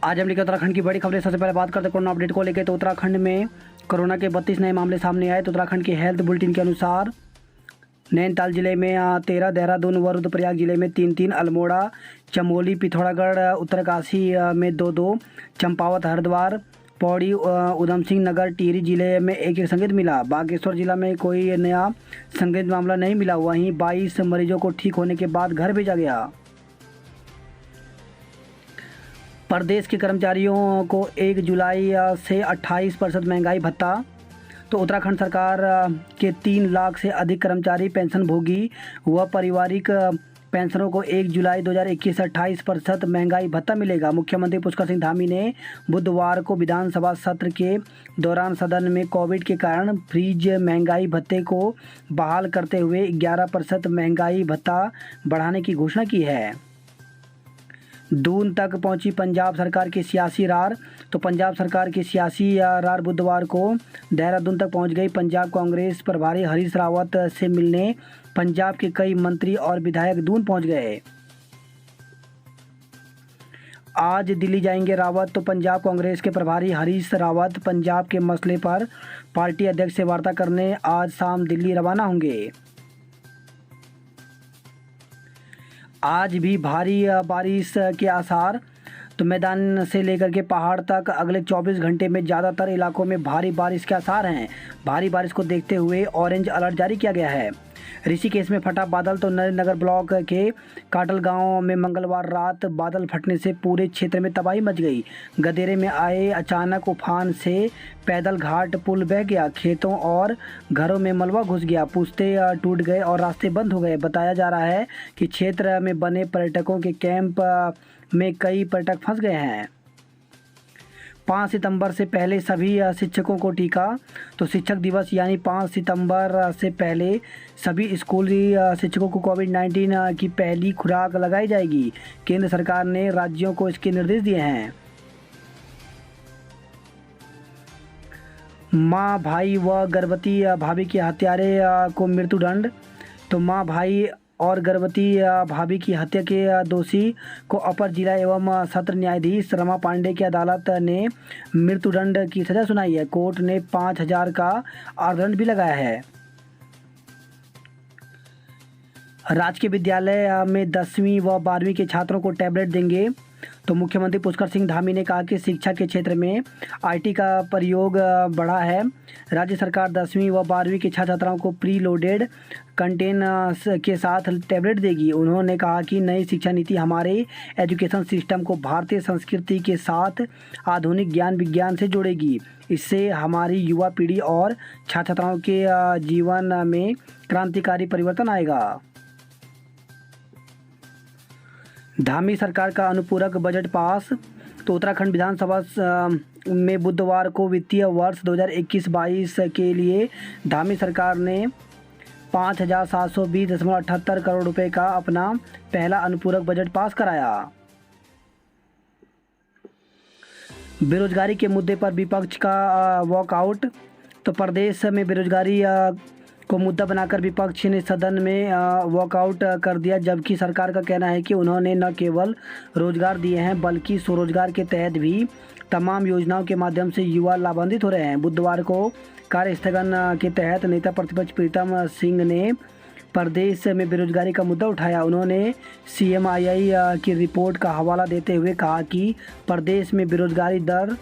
आज हम लेकर उत्तराखंड की बड़ी खबरें। सबसे पहले बात करते हैं कोरोना अपडेट को लेकर। तो उत्तराखंड में कोरोना के 32 नए मामले सामने आए। तो उत्तराखंड के हेल्थ बुलेटिन के अनुसार नैनीताल जिले में 13, देहरादून व रुद्रप्रयाग जिले में 3, अल्मोड़ा, चमोली, पिथौरागढ़, उत्तरकाशी में 2, चंपावत, हरिद्वार, पौड़ी, उधम सिंह नगर, टिहरी जिले में 1 संक्रमित मिला। बागेश्वर जिला में कोई नया संक्रमित मामला नहीं मिला। वहीं 22 मरीजों को ठीक होने के बाद घर भेजा गया। प्रदेश के कर्मचारियों को 1 जुलाई से 28% महंगाई भत्ता। तो उत्तराखंड सरकार के 3 लाख से अधिक कर्मचारी पेंशनभोगी व पारिवारिक पेंशनरों को 1 जुलाई 2021 से 28% महंगाई भत्ता मिलेगा। मुख्यमंत्री पुष्कर सिंह धामी ने बुधवार को विधानसभा सत्र के दौरान सदन में कोविड के कारण फ्रीज महंगाई भत्ते को बहाल करते हुए 11% महंगाई भत्ता बढ़ाने की घोषणा की है। दून तक पहुंची पंजाब सरकार की सियासी रार। तो पंजाब सरकार की सियासी रार बुधवार को देहरादून तक पहुंच गई। पंजाब कांग्रेस प्रभारी हरीश रावत से मिलने पंजाब के कई मंत्री और विधायक दून पहुंच गए। आज दिल्ली जाएंगे रावत। तो पंजाब कांग्रेस के प्रभारी हरीश रावत पंजाब के मसले पर पार्टी अध्यक्ष से वार्ता करने आज शाम दिल्ली रवाना होंगे। आज भी भारी बारिश के आसार। तो मैदान से लेकर के पहाड़ तक अगले 24 घंटे में ज़्यादातर इलाकों में भारी बारिश के आसार हैं। भारी बारिश को देखते हुए ऑरेंज अलर्ट जारी किया गया है। ऋषिकेश में फटा बादल। तो नरेंद्र नगर ब्लॉक के काटल गांव में मंगलवार रात बादल फटने से पूरे क्षेत्र में तबाही मच गई। गदेरे में आए अचानक उफान से पैदल घाट पुल बह गया। खेतों और घरों में मलबा घुस गया। पुश्ते टूट गए और रास्ते बंद हो गए। बताया जा रहा है कि क्षेत्र में बने पर्यटकों के कैंप में कई पर्यटक फंस गए हैं। 5 सितंबर से पहले सभी शिक्षकों को टीका। तो शिक्षक दिवस यानी 5 सितंबर से पहले सभी स्कूली शिक्षकों को कोविड-19 की पहली खुराक लगाई जाएगी। केंद्र सरकार ने राज्यों को इसके निर्देश दिए हैं। मां, भाई व गर्भवती भाभी के हत्यारे को मृत्युदंड। तो मां, भाई और गर्भवती भाभी की हत्या के दोषी को अपर जिला एवं सत्र न्यायाधीश रमा पांडे की अदालत ने मृत्युदंड की सजा सुनाई है। कोर्ट ने 5,000 का अर्थदंड भी लगाया है। राजकीय विद्यालय में 10वीं व 12वीं के छात्रों को टैबलेट देंगे। तो मुख्यमंत्री पुष्कर सिंह धामी ने कहा कि शिक्षा के क्षेत्र में आईटी का प्रयोग बढ़ा है। राज्य सरकार 10वीं व 12वीं के छात्र छात्राओं को प्री लोडेड कंटेंट के साथ टैबलेट देगी। उन्होंने कहा कि नई शिक्षा नीति हमारे एजुकेशन सिस्टम को भारतीय संस्कृति के साथ आधुनिक ज्ञान विज्ञान से जोड़ेगी। इससे हमारी युवा पीढ़ी और छात्र छात्राओं के जीवन में क्रांतिकारी परिवर्तन आएगा। धामी सरकार का अनुपूरक बजट पास। तो उत्तराखंड विधानसभा में बुधवार को वित्तीय वर्ष 2021-22 के लिए धामी सरकार ने 5,720.78 करोड़ रुपए का अपना पहला अनुपूरक बजट पास कराया। बेरोजगारी के मुद्दे पर विपक्ष का वॉकआउट। तो प्रदेश में बेरोजगारी को मुद्दा बनाकर विपक्ष ने सदन में वॉकआउट कर दिया। जबकि सरकार का कहना है कि उन्होंने न केवल रोजगार दिए हैं बल्कि स्वरोजगार के तहत भी तमाम योजनाओं के माध्यम से युवा लाभान्वित हो रहे हैं। बुधवार को कार्य स्थगन के तहत नेता प्रतिपक्ष प्रीतम सिंह ने प्रदेश में बेरोजगारी का मुद्दा उठाया। उन्होंने CMII की रिपोर्ट का हवाला देते हुए कहा कि प्रदेश में बेरोजगारी दर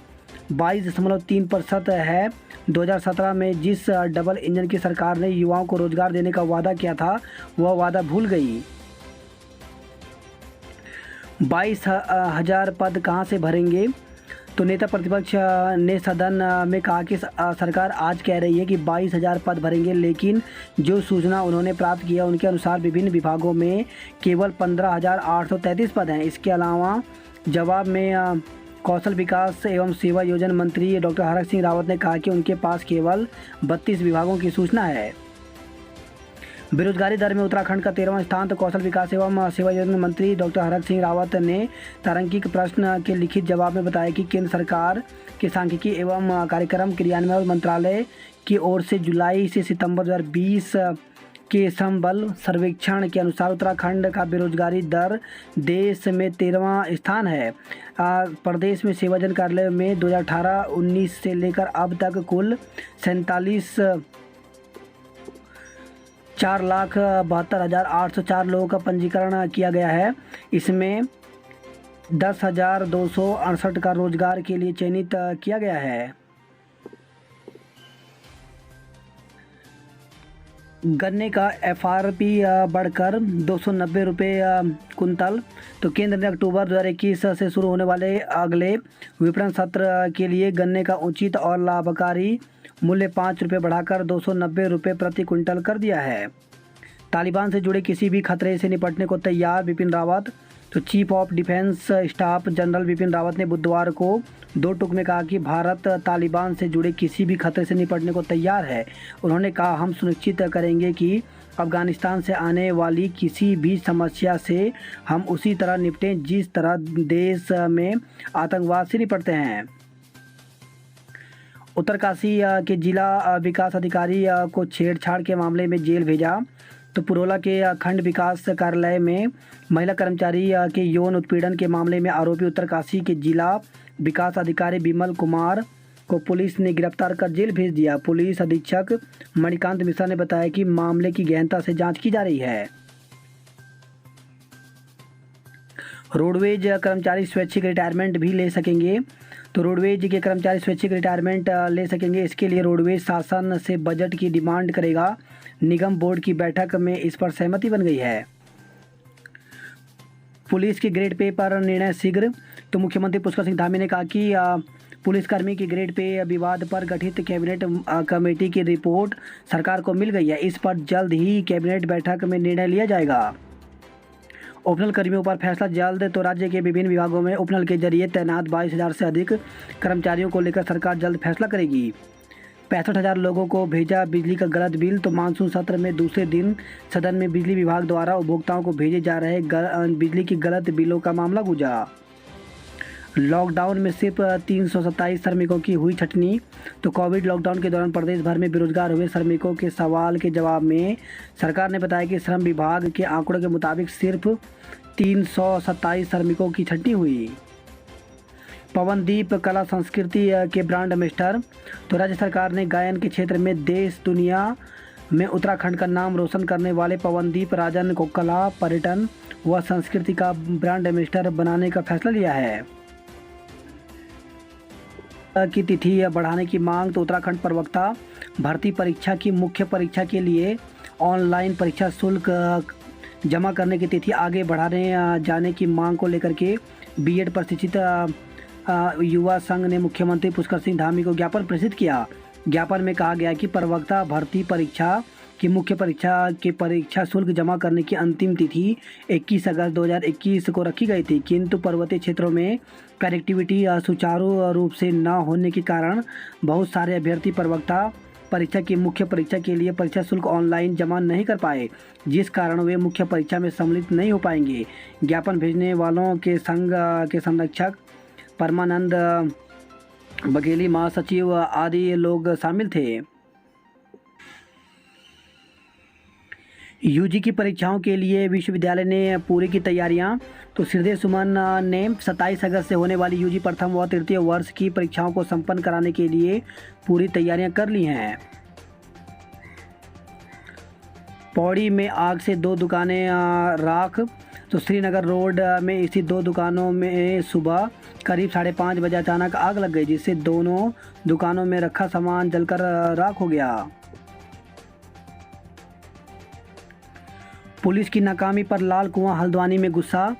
22.3% है। 2017 में जिस डबल इंजन की सरकार ने युवाओं को रोजगार देने का वादा किया था वह वादा भूल गई। 22,000 पद कहां से भरेंगे। तो नेता प्रतिपक्ष ने सदन में कहा कि सरकार आज कह रही है कि 22,000 पद भरेंगे, लेकिन जो सूचना उन्होंने प्राप्त किया उनके अनुसार विभिन्न विभागों में केवल 15,833 पद हैं। इसके अलावा जवाब में कौशल विकास एवं सेवा योजना मंत्री डॉक्टर हरक सिंह रावत ने कहा कि उनके पास केवल 32 विभागों की सूचना है। बेरोजगारी दर में उत्तराखंड का 13वां स्थान। तो कौशल विकास एवं सेवा योजना मंत्री डॉक्टर हरक सिंह रावत ने तारांकित प्रश्न के लिखित जवाब में बताया कि केंद्र सरकार के सांख्यिकी एवं कार्यक्रम क्रियान्वयन मंत्रालय की ओर से जुलाई से सितंबर 2020 के श्रम बल सर्वेक्षण के अनुसार उत्तराखंड का बेरोजगारी दर देश में 13वां स्थान है। प्रदेश में सेवाजन कार्यालय में 2018-19 से लेकर अब तक कुल 4,72,804 लोगों का पंजीकरण किया गया है। इसमें 10,268 का रोजगार के लिए चयनित किया गया है। गन्ने का एफआरपी बढ़कर 290 रुपये कुंतल। तो केंद्र ने अक्टूबर 2021 से शुरू होने वाले अगले विपणन सत्र के लिए गन्ने का उचित और लाभकारी मूल्य 5 रुपये बढ़ाकर 290 रुपये प्रति कुंटल कर दिया है। तालिबान से जुड़े किसी भी खतरे से निपटने को तैयार बिपिन रावत। तो chief of defence staff general Bipin Rawat ने बुधवार को 2 टूक में कहा कि भारत तालिबान से जुड़े किसी भी खतरे से निपटने को तैयार है। उन्होंने कहा, हम सुनिश्चित करेंगे कि अफगानिस्तान से आने वाली किसी भी समस्या से हम उसी तरह निपटें जिस तरह देश में आतंकवाद से निपटते हैं। उत्तरकाशी के जिला विकास अधिकारी को छेड़छाड़ के मामले में जेल भेजा। तो पुरोला के खंड विकास कार्यालय में महिला कर्मचारी के यौन उत्पीड़न के मामले में आरोपी उत्तरकाशी के जिला विकास अधिकारी विमल कुमार को पुलिस ने गिरफ्तार कर जेल भेज दिया। पुलिस अधीक्षक मणिकांत मिश्रा ने बताया कि मामले की गहनता से जांच की जा रही है। रोडवेज कर्मचारी स्वैच्छिक रिटायरमेंट भी ले सकेंगे। तो रोडवेज के कर्मचारी स्वैच्छिक रिटायरमेंट ले सकेंगे। इसके लिए रोडवेज शासन से बजट की डिमांड करेगा। निगम बोर्ड की बैठक में इस पर सहमति बन गई है। पुलिस के ग्रेड पे पर निर्णय शीघ्र। तो मुख्यमंत्री पुष्कर सिंह धामी ने कहा कि पुलिसकर्मी के ग्रेड पे विवाद पर गठित कैबिनेट कमेटी की रिपोर्ट सरकार को मिल गई है। इस पर जल्द ही कैबिनेट बैठक में निर्णय लिया जाएगा। ओपनल कर्मियों पर फैसला जल्द। तो राज्य के विभिन्न विभागों में ओपनल के जरिए तैनात 22,000 से अधिक कर्मचारियों को लेकर सरकार जल्द फैसला करेगी। 65,000 लोगों को भेजा बिजली का गलत बिल। तो मानसून सत्र में दूसरे दिन सदन में बिजली विभाग द्वारा उपभोक्ताओं को भेजे जा रहे बिजली की गलत बिलों का मामला गूंजा। लॉकडाउन में सिर्फ 327 श्रमिकों की हुई छटनी। तो कोविड लॉकडाउन के दौरान प्रदेश भर में बेरोजगार हुए श्रमिकों के सवाल के जवाब में सरकार ने बताया कि श्रम विभाग के आंकड़ों के मुताबिक सिर्फ 327 श्रमिकों की छटनी हुई। पवनदीप कला संस्कृति के ब्रांड एम्बेसडर। तो राज्य सरकार ने गायन के क्षेत्र में देश दुनिया में उत्तराखंड का नाम रोशन करने वाले पवनदीप राजन को कला, पर्यटन व संस्कृति का ब्रांड एम्बेसडर बनाने का फैसला लिया है। की तिथि बढ़ाने की मांग। तो उत्तराखंड प्रवक्ता भर्ती परीक्षा की मुख्य परीक्षा के लिए ऑनलाइन परीक्षा शुल्क जमा करने की तिथि आगे बढ़ाने जाने की मांग को लेकर के बीएड प्रशिक्षित युवा संघ ने मुख्यमंत्री पुष्कर सिंह धामी को ज्ञापन प्रेषित किया। ज्ञापन में कहा गया कि प्रवक्ता भर्ती परीक्षा की मुख्य परीक्षा के परीक्षा शुल्क जमा करने की अंतिम तिथि 21 अगस्त 2021 को रखी गई थी, किंतु पर्वतीय क्षेत्रों में कनेक्टिविटी सुचारू रूप से न होने के कारण बहुत सारे अभ्यर्थी प्रवक्ता परीक्षा की मुख्य परीक्षा के लिए परीक्षा शुल्क ऑनलाइन जमा नहीं कर पाए, जिस कारण वे मुख्य परीक्षा में सम्मिलित नहीं हो पाएंगे। ज्ञापन भेजने वालों के संघ के संरक्षक परमानंद बघेली, महासचिव आदि लोग शामिल थे। यूजी की परीक्षाओं के लिए विश्वविद्यालय ने पूरी की तैयारियां। तो श्रीदेव सुमन ने 27 अगस्त से होने वाली यूजी प्रथम व तृतीय वर्ष की परीक्षाओं को संपन्न कराने के लिए पूरी तैयारियां कर ली हैं। पौड़ी में आग से 2 दुकानें राख। तो श्रीनगर रोड में स्थित 2 दुकानों में सुबह करीब 5:30 बजे अचानक आग लग गई, जिससे दोनों दुकानों में रखा सामान जलकर राख हो गया। पुलिस की नाकामी पर लाल कुआं हल्द्वानी में गुस्सा।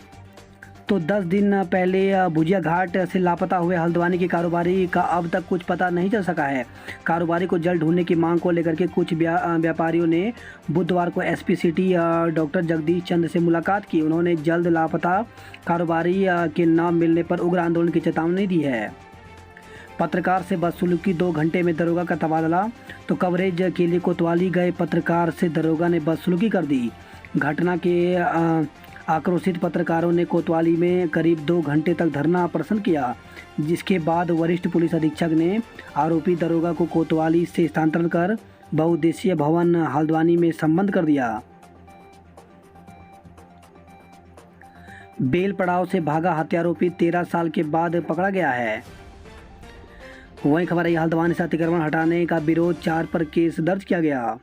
तो 10 दिन पहले भुजिया घाट से लापता हुए हल्द्वानी के कारोबारी का अब तक कुछ पता नहीं चल सका है। कारोबारी को जल्द ढूंढने की मांग को लेकर के कुछ व्यापारियों ने बुधवार को एसपी सिटी डॉक्टर जगदीश चंद्र से मुलाकात की। उन्होंने जल्द लापता कारोबारी के नाम मिलने पर उग्र आंदोलन की चेतावनी दी है। पत्रकार से बदसलूकी 2 घंटे में दरोगा का तबादला। तो कवरेज के लिए कोतवाली गए पत्रकार से दरोगा ने बदसलूकी कर दी। घटना के आक्रोशित पत्रकारों ने कोतवाली में करीब 2 घंटे तक धरना प्रदर्शन किया, जिसके बाद वरिष्ठ पुलिस अधीक्षक ने आरोपी दरोगा को कोतवाली से स्थानांतरण कर बहुउद्देशीय भवन हल्द्वानी में संबद्ध कर दिया। बेल पड़ाव से भागा हत्यारोपी 13 साल के बाद पकड़ा गया है। वहीं खबर है हल्द्वानी से अतिक्रमण हटाने का विरोध 4 पर केस दर्ज किया गया।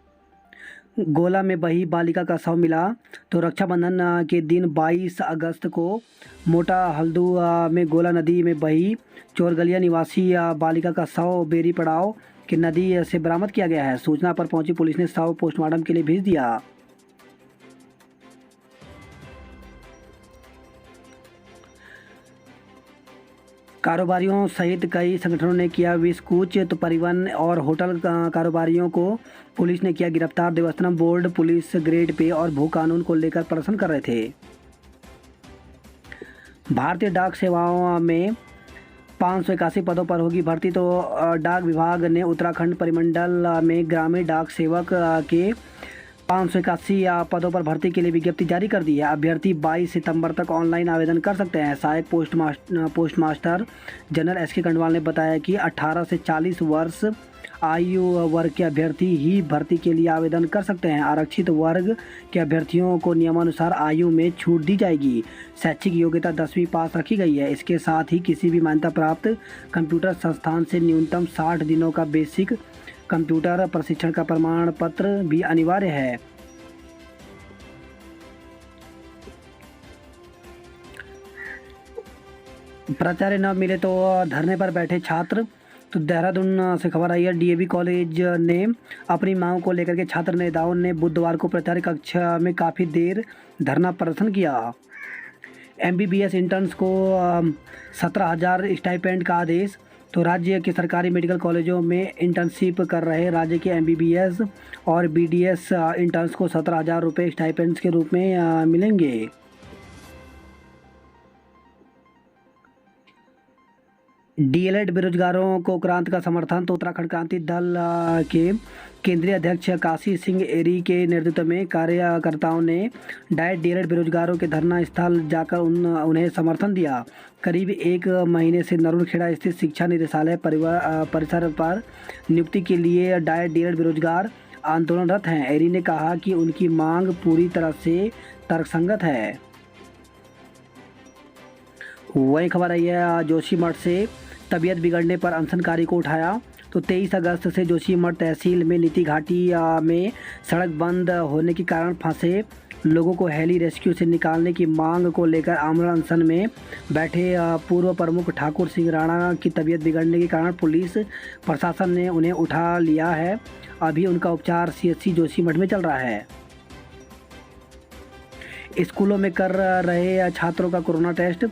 गोला में बही बालिका का शव मिला। तो रक्षाबंधन के दिन 22 अगस्त को मोटा हल्दू में गोला नदी में बही चोरगलिया निवासी बालिका का शव बेरी पड़ाव की नदी से बरामद किया गया है। सूचना पर पहुंची पुलिस ने शव पोस्टमार्टम के लिए भेज दिया। कारोबारियों सहित कई संगठनों ने किया विषकूच। तो परिवहन और होटल कारोबारियों को पुलिस ने किया गिरफ्तार। Devasthanam board police grade pay और भू कानून को लेकर प्रदर्शन कर रहे थे। भारतीय डाक सेवाओं में 581 पदों पर होगी भर्ती। तो डाक विभाग ने उत्तराखंड परिमंडल में ग्रामीण डाक सेवक के 581 पदों पर भर्ती के लिए विज्ञप्ति जारी कर दी है। अभ्यर्थी 22 सितंबर तक ऑनलाइन आवेदन कर सकते हैं। सहायक पोस्टमास्टर जनरल एस के खंडवाल ने बताया कि 18 से 40 वर्ष आयु वर्ग के अभ्यर्थी ही भर्ती के लिए आवेदन कर सकते हैं। आरक्षित वर्ग के अभ्यर्थियों को नियमानुसार आयु में छूट दी जाएगी। शैक्षिक योग्यता 10वीं पास रखी गई है। इसके साथ ही किसी भी मान्यता प्राप्त कंप्यूटर संस्थान से न्यूनतम 60 दिनों का बेसिक कंप्यूटर प्रशिक्षण का प्रमाण पत्र भी अनिवार्य है। प्राचार्य न मिले तो धरने पर बैठे छात्र। तो देहरादून से खबर आई है डीएवी कॉलेज ने अपनी मांग को लेकर के छात्र नेताओं ने बुधवार को प्राचार्य कक्षा में काफ़ी देर धरना प्रदर्शन किया। एमबीबीएस इंटर्न्स को 17,000 स्टाइपेंड का आदेश। तो राज्य के सरकारी मेडिकल कॉलेजों में इंटर्नशिप कर रहे राज्य के एमबीबीएस और बीडीएस इंटर्न्स को 17,000 रुपये स्टाइपेंड्स के रूप में मिलेंगे। डीएलएड बेरोजगारों को क्रांति का समर्थन। तो उत्तराखंड क्रांति दल के केंद्रीय अध्यक्ष काशी सिंह एरी के नेतृत्व में कार्यकर्ताओं ने डाइट डीएलएड बेरोजगारों के धरना स्थल जाकर उन्हें समर्थन दिया। करीब 1 महीने से नरुणखेड़ा स्थित शिक्षा निदेशालय परिसर पर नियुक्ति के लिए डाइट डीएलएड बेरोजगार आंदोलनरत हैं। एरी ने कहा कि उनकी मांग पूरी तरह से तर्कसंगत है। वही खबर आई है जोशीमठ से तबीयत बिगड़ने पर अनशनकारी को उठाया। तो 23 अगस्त से जोशीमठ तहसील में नीति घाटी में सड़क बंद होने के कारण फंसे लोगों को हेली रेस्क्यू से निकालने की मांग को लेकर आमरण अनशन में बैठे पूर्व प्रमुख ठाकुर सिंह राणा की तबीयत बिगड़ने के कारण पुलिस प्रशासन ने उन्हें उठा लिया है। अभी उनका उपचार सीएचसी जोशीमठ में चल रहा है। स्कूलों में कर रहे छात्रों का कोरोना टेस्ट।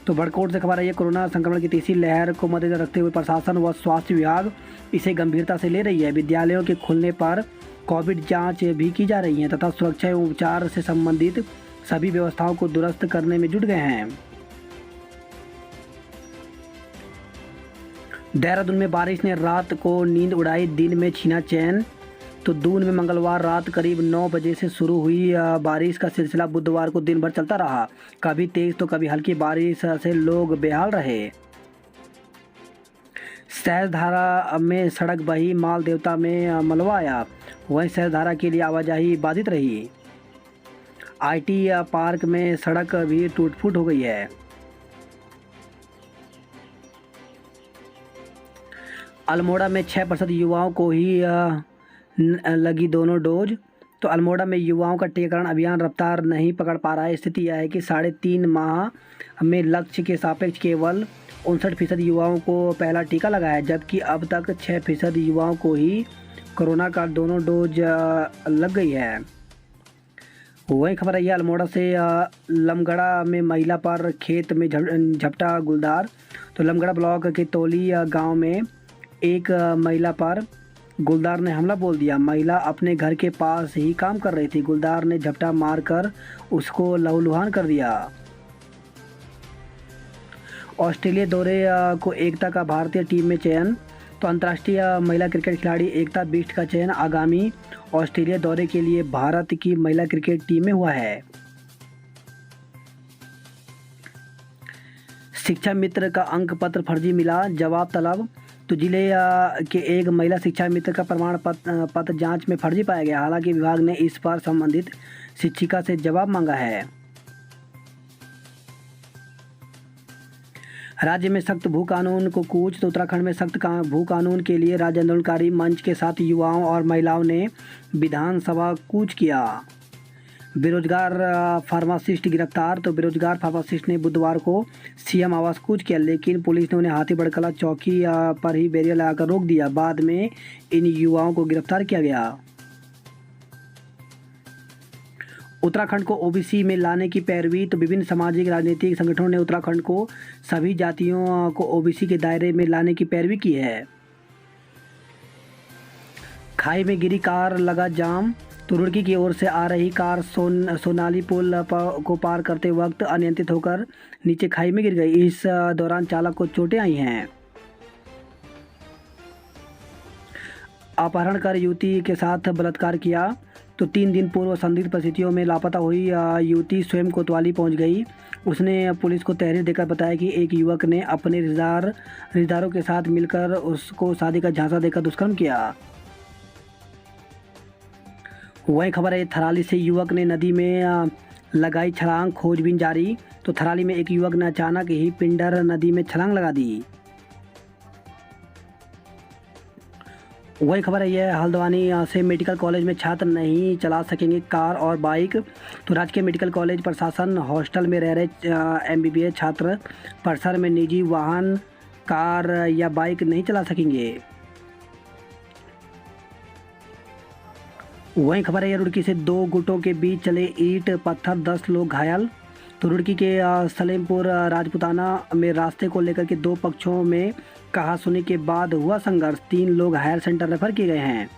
तो भड़कोट से खबर आई है कोरोना संक्रमण की तीसरी लहर को मद्देनजर रखते हुए प्रशासन व स्वास्थ्य विभाग इसे गंभीरता से ले रही है। विद्यालयों के खुलने पर कोविड जांच भी की जा रही है तथा सुरक्षा एवं उपचार से संबंधित सभी व्यवस्थाओं को दुरुस्त करने में जुट गए हैं। देहरादून में बारिश ने रात को नींद उड़ाई, दिन में छीना चैन। तो दून में मंगलवार रात करीब 9 बजे से शुरू हुई बारिश का सिलसिला बुधवार को दिन भर चलता रहा। कभी तेज तो कभी हल्की बारिश से लोग बेहाल रहे। सहजधारा में सड़क बही, माल देवता में मलबा आया। वहीं सहजधारा के लिए आवाजाही बाधित रही। आईटी पार्क में सड़क भी टूट फूट हो गई है। अल्मोड़ा में 6% युवाओं को ही लगी दोनों डोज। तो अल्मोड़ा में युवाओं का टीकाकरण अभियान रफ्तार नहीं पकड़ पा रहा है। स्थिति यह है कि 3.5 माह में लक्ष्य के सापेक्ष केवल 59% युवाओं को पहला टीका लगा है, जबकि अब तक 6% युवाओं को ही कोरोना का दोनों डोज लग गई है। वही खबर आई है अल्मोड़ा से लमगड़ा में महिला पर खेत में झपटा गुलदार। तो लमगड़ा ब्लॉक के तोली गांव में एक महिला पर गुलदार ने हमला बोल दिया। महिला अपने घर के पास ही काम कर रही थी। गुलदार ने झपटा मारकर उसको लहूलुहान कर दिया। ऑस्ट्रेलिया दौरे को एकता का भारतीय टीम में चयन। तो अंतर्राष्ट्रीय महिला क्रिकेट खिलाड़ी एकता बिष्ट का चयन आगामी ऑस्ट्रेलिया दौरे के लिए भारत की महिला क्रिकेट टीम में हुआ है। शिक्षा मित्र का अंक पत्र फर्जी मिला, जवाब तलब। तो जिले के एक महिला शिक्षा मित्र का प्रमाण पत्र जांच में फर्जी पाया गया। हालांकि विभाग ने इस पर संबंधित शिक्षिका से जवाब मांगा है। राज्य में सख्त भू कानून को कूच। तो उत्तराखंड में सख्त भू कानून के लिए राज्य आंदोलनकारी मंच के साथ युवाओं और महिलाओं ने विधानसभा कूच किया। बेरोजगार फार्मासिस्ट गिरफ्तार। तो बेरोजगार फार्मासिस्ट ने बुधवार को सीएम आवास कूच किया, लेकिन पुलिस ने उन्हें हाथीबड़ कला चौकी पर ही बैरियर लगाकर रोक दिया। बाद में इन युवाओं को गिरफ्तार किया गया। उत्तराखंड को ओबीसी में लाने की पैरवी। तो विभिन्न सामाजिक राजनीतिक संगठनों ने उत्तराखंड को सभी जातियों को ओबीसी के दायरे में लाने की पैरवी की है। खाई में गिरी कार, लगा जाम। तो रुड़की की ओर से आ रही कार सोनाली पुल को पार करते वक्त अनियंत्रित होकर नीचे खाई में गिर गई। इस दौरान चालक को चोटें आई हैं। अपहरण कर युवती के साथ बलात्कार किया। तो 3 दिन पूर्व संदिग्ध परिस्थितियों में लापता हुई युवती स्वयं कोतवाली पहुंच गई। उसने पुलिस को तहरीर देकर बताया कि एक युवक ने अपने रिश्तेदारों के साथ मिलकर उसको शादी का झांसा देकर दुष्कर्म किया। वही खबर है थराली से, युवक ने नदी में लगाई छलांग, खोजबीन जारी। तो थराली में एक युवक ने अचानक ही पिंडर नदी में छलांग लगा दी। वही खबर है यह हल्द्वानी से, मेडिकल कॉलेज में छात्र नहीं चला सकेंगे कार और बाइक। तो राजकीय मेडिकल कॉलेज प्रशासन हॉस्टल में रह रहे एमबीबीएस छात्र परिसर में निजी वाहन, कार या बाइक नहीं चला सकेंगे। वही खबर है रुड़की से, 2 गुटों के बीच चले ईंट पत्थर, 10 लोग घायल। तो रुड़की के सलेमपुर राजपुताना में रास्ते को लेकर के 2 पक्षों में कहासुनी के बाद हुआ संघर्ष। 3 लोग हायर सेंटर रेफर किए गए हैं।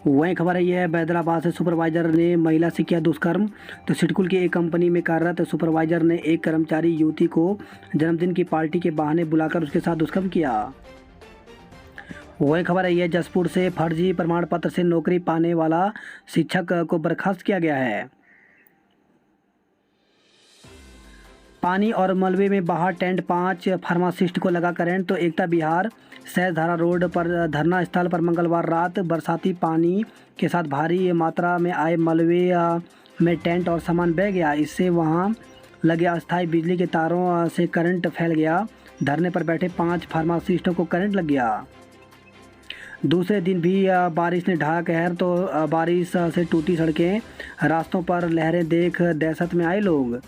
वही खबर है यह बैदराबाद से, सुपरवाइजर ने महिला से किया दुष्कर्म। तो सिडकुल की एक कंपनी में कार्यरत सुपरवाइजर ने एक कर्मचारी युवती को जन्मदिन की पार्टी के बहाने बुलाकर उसके साथ दुष्कर्म किया। वही खबर है यह जसपुर से, फर्जी प्रमाण पत्र से नौकरी पाने वाला शिक्षक को बर्खास्त किया गया है। पानी और मलबे में बहा टेंट, 5 फार्मासिस्ट को लगा करंट। तो एकता विहार सहजधारा रोड पर धरना स्थल पर मंगलवार रात बरसाती पानी के साथ भारी मात्रा में आए मलबे में टेंट और सामान बह गया। इससे वहां लगे अस्थायी बिजली के तारों से करंट फैल गया। धरने पर बैठे 5 फार्मासिस्टों को करंट लग गया। दूसरे दिन भी बारिश ने ढाया कहर। तो बारिश से टूटी सड़कें, रास्तों पर लहरें देख दहशत में आए लोग।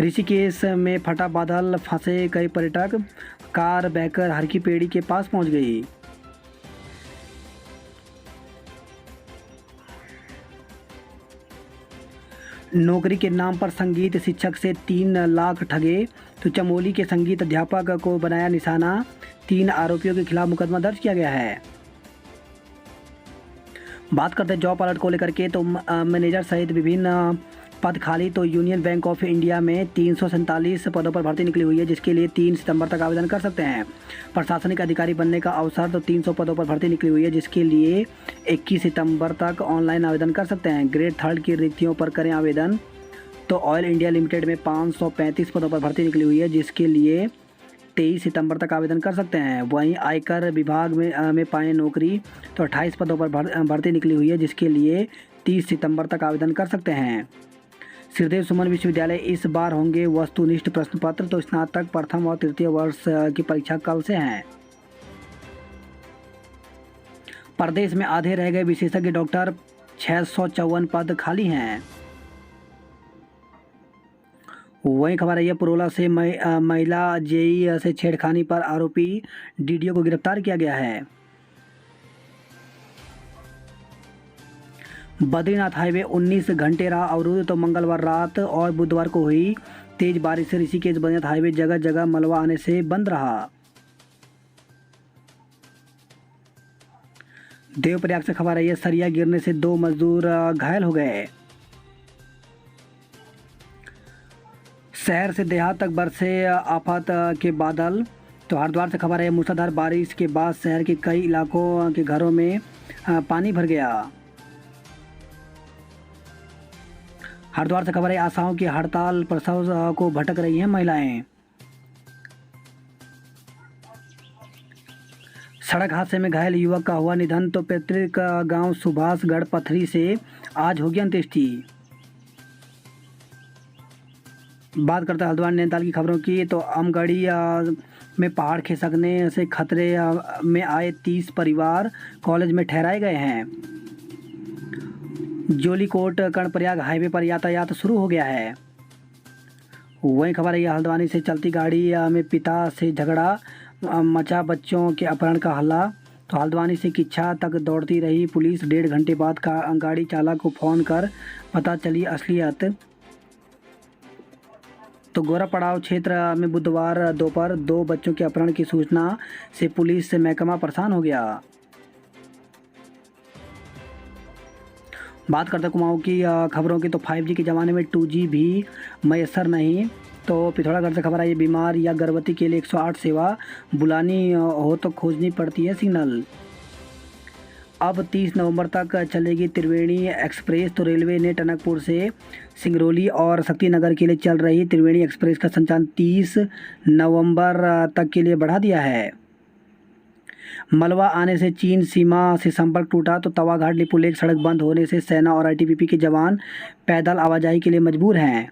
ऋषिकेश में फटा बादल, फंसे कई पर्यटक। कार बहकर हरकी पेड़ी के पास पहुंच गई। नौकरी के नाम पर संगीत शिक्षक से 3 लाख ठगे। तो चमोली के संगीत अध्यापक को बनाया निशाना। 3 आरोपियों के खिलाफ मुकदमा दर्ज किया गया है। बात करते हैं जॉब अलर्ट को लेकर के। तो मैनेजर सहित विभिन्न पद खाली। तो यूनियन बैंक ऑफ इंडिया में 347 पदों पर भर्ती निकली हुई है, जिसके लिए 3 सितंबर तक आवेदन कर सकते हैं। प्रशासनिक अधिकारी बनने का अवसर। तो 300 पदों पर भर्ती निकली हुई है, जिसके लिए 21 सितंबर तक ऑनलाइन आवेदन कर सकते हैं। ग्रेड 3 की रिक्तियों पर करें आवेदन। तो ऑयल इंडिया लिमिटेड में 535 पदों पर भर्ती निकली हुई है, जिसके लिए 23 सितंबर तक आवेदन कर सकते हैं। वहीं आयकर विभाग में पाएँ नौकरी। तो 28 पदों पर भर्ती निकली हुई है, जिसके लिए 30 सितंबर तक आवेदन कर सकते हैं। श्रीदेव सुमन विश्वविद्यालय इस बार होंगे वस्तुनिष्ठ प्रश्न पत्र। तो स्नातक प्रथम और तृतीय वर्ष की परीक्षा कल से हैं। प्रदेश में आधे रह गए विशेषज्ञ डॉक्टर, 654 पद खाली हैं। वही खबर है यह पुरोला से, महिला जेई से छेड़खानी पर आरोपी डीडीओ को गिरफ्तार किया गया है। बद्रीनाथ हाईवे 19 घंटे रहा अवरुद्ध। तो मंगलवार रात और बुधवार को हुई तेज बारिश से ऋषिकेश बद्रीनाथ हाईवे जगह जगह मलबा आने से बंद रहा। देवप्रयाग से खबर है यह, सरिया गिरने से 2 मजदूर घायल हो गए। शहर से देहात तक बरसे आफत के बादल। तो हरिद्वार से खबर है मूसलाधार बारिश के बाद शहर के कई इलाकों के घरों में पानी भर गया। हरिद्वार से खबर है, आशाओं की हड़ताल, प्रसव को भटक रही हैं महिलाएं। सड़क हादसे में घायल युवक का हुआ निधन, तो पैतृक गांव सुभाषगढ़ पथरी से आज होगी अंत्येष्टि। बात करते हैं हरिद्वार नैनीताल की खबरों की, तो अमगढ़ी में पहाड़ खिसकने से खतरे में आए 30 परिवार कॉलेज में ठहराए गए हैं। जोलीकोट कर्णप्रयाग हाईवे पर यातायात शुरू हो गया है। वहीं खबर है हल्द्वानी से चलती गाड़ी में पिता से झगड़ा मचा, बच्चों के अपहरण का हल्ला। तो हल्द्वानी से किच्छा तक दौड़ती रही पुलिस, 1.5 घंटे बाद गाड़ी चालक को फ़ोन कर पता चली असलियत। तो गोरा पड़ाव क्षेत्र में बुधवार दोपहर 2 बच्चों के अपहरण की सूचना से पुलिस महकमा परेशान हो गया। बात करते कुमाऊं की खबरों की, तो 5G के ज़माने में 2G भी मैसर नहीं। तो पिथौरागढ़ से खबर आई, बीमार या गर्भवती के लिए 108 सेवा बुलानी हो तो खोजनी पड़ती है सिग्नल। अब 30 नवंबर तक चलेगी त्रिवेणी एक्सप्रेस। तो रेलवे ने टनकपुर से सिंगरौली और शक्तिनगर के लिए चल रही त्रिवेणी एक्सप्रेस का संचालन 30 नवंबर तक के लिए बढ़ा दिया है। मलबा आने से चीन सीमा से संपर्क टूटा, तो तवाघाट लिपुलेख सड़क बंद होने से सेना और ITBP के जवान पैदल आवाजाही के लिए मजबूर हैं।